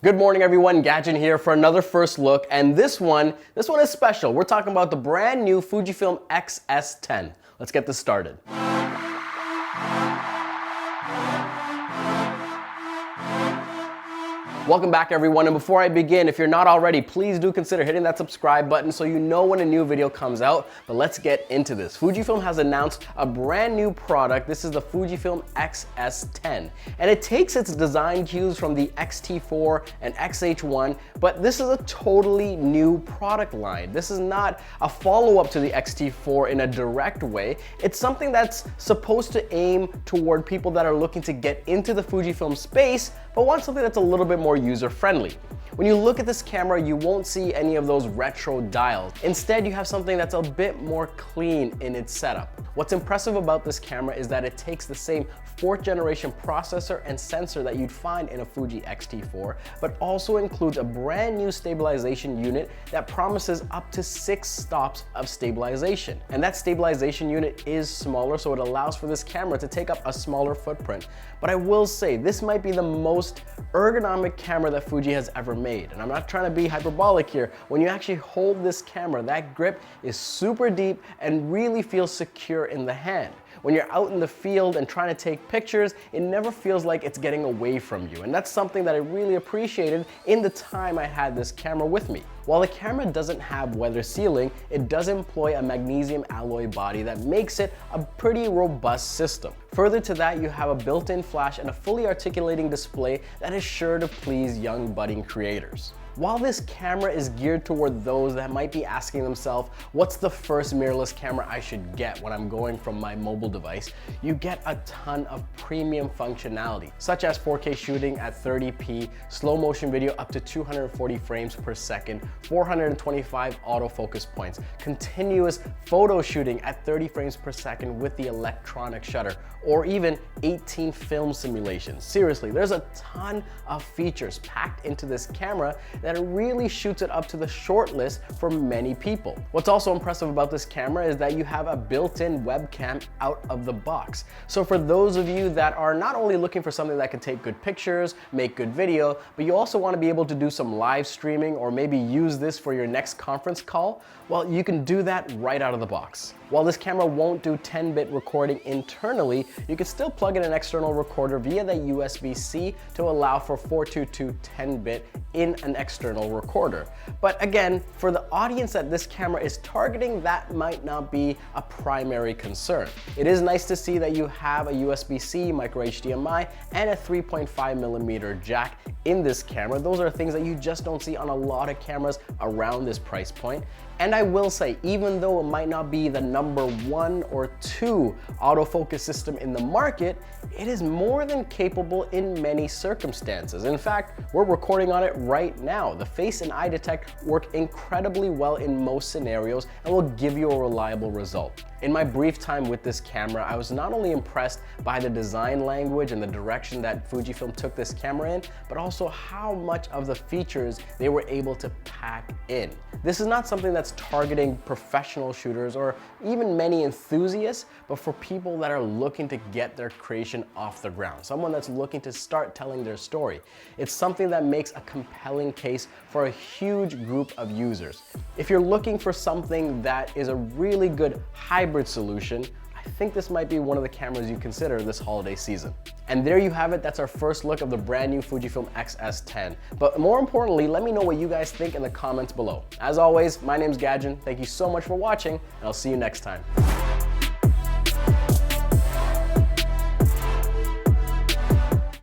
Good morning everyone, Gadget here for another first look, and this one is special. We're talking about the brand new Fujifilm X-S10. Let's get this started. Welcome back everyone, and before I begin, if you're not already, please do consider hitting that subscribe button so you know when a new video comes out. But let's get into this. Fujifilm has announced a brand new product. This is the Fujifilm X-S10, and it takes its design cues from the X-T4 and X-H1, but this is a totally new product line. This is not a follow-up to the X-T4 in a direct way. It's something that's supposed to aim toward people that are looking to get into the Fujifilm space, but want something that's a little bit more user-friendly. When you look at this camera, you won't see any of those retro dials. Instead, you have something that's a bit more clean in its setup. What's impressive about this camera is that it takes the same 4th generation processor and sensor that you'd find in a Fuji X-T4, but also includes a brand new stabilization unit that promises up to 6 stops of stabilization. And that stabilization unit is smaller, so it allows for this camera to take up a smaller footprint. But I will say, this might be the most ergonomic camera that Fuji has ever made. And I'm not trying to be hyperbolic here. When you actually hold this camera, that grip is super deep and really feels secure in the hand. When you're out in the field and trying to take pictures, it never feels like it's getting away from you. And that's something that I really appreciated in the time I had this camera with me. While the camera doesn't have weather sealing, it does employ a magnesium alloy body that makes it a pretty robust system. Further to that, you have a built-in flash and a fully articulating display that is sure to please young budding creators. While this camera is geared toward those that might be asking themselves, what's the first mirrorless camera I should get when I'm going from my mobile device, you get a ton of premium functionality, such as 4K shooting at 30p, slow motion video up to 240 frames per second, 425 autofocus points, continuous photo shooting at 30 frames per second with the electronic shutter, or even 18 film simulations. Seriously, there's a ton of features packed into this camera that it really shoots it up to the short list for many people. What's also impressive about this camera is that you have a built-in webcam out of the box. So for those of you that are not only looking for something that can take good pictures, make good video, but you also want to be able to do some live streaming or maybe use this for your next conference call, well, you can do that right out of the box. While this camera won't do 10-bit recording internally, you can still plug in an external recorder via the USB-C to allow for 422 10-bit in an external recorder. But again, for the audience that this camera is targeting, that might not be a primary concern. It is nice to see that you have a USB-C, micro HDMI, and a 3.5mm jack in this camera. Those are things that you just don't see on a lot of cameras around this price point. And I will say, even though it might not be the #1 or 2 autofocus system in the market, it is more than capable in many circumstances. In fact, we're recording on it right now. The face and eye detect work incredibly well in most scenarios and will give you a reliable result. In my brief time with this camera, I was not only impressed by the design language and the direction that Fujifilm took this camera in, but also how much of the features they were able to pack in. This is not something that's targeting professional shooters or even many enthusiasts, but for people that are looking to get their creation off the ground, someone that's looking to start telling their story. It's something that makes a compelling case for a huge group of users. If you're looking for something that is a really good hybrid solution, I think this might be one of the cameras you consider this holiday season. And there you have it. That's our first look of the brand new Fujifilm X-S10. But more importantly, let me know what you guys think in the comments below. As always, my name's Gadget. Thank you so much for watching, and I'll see you next time.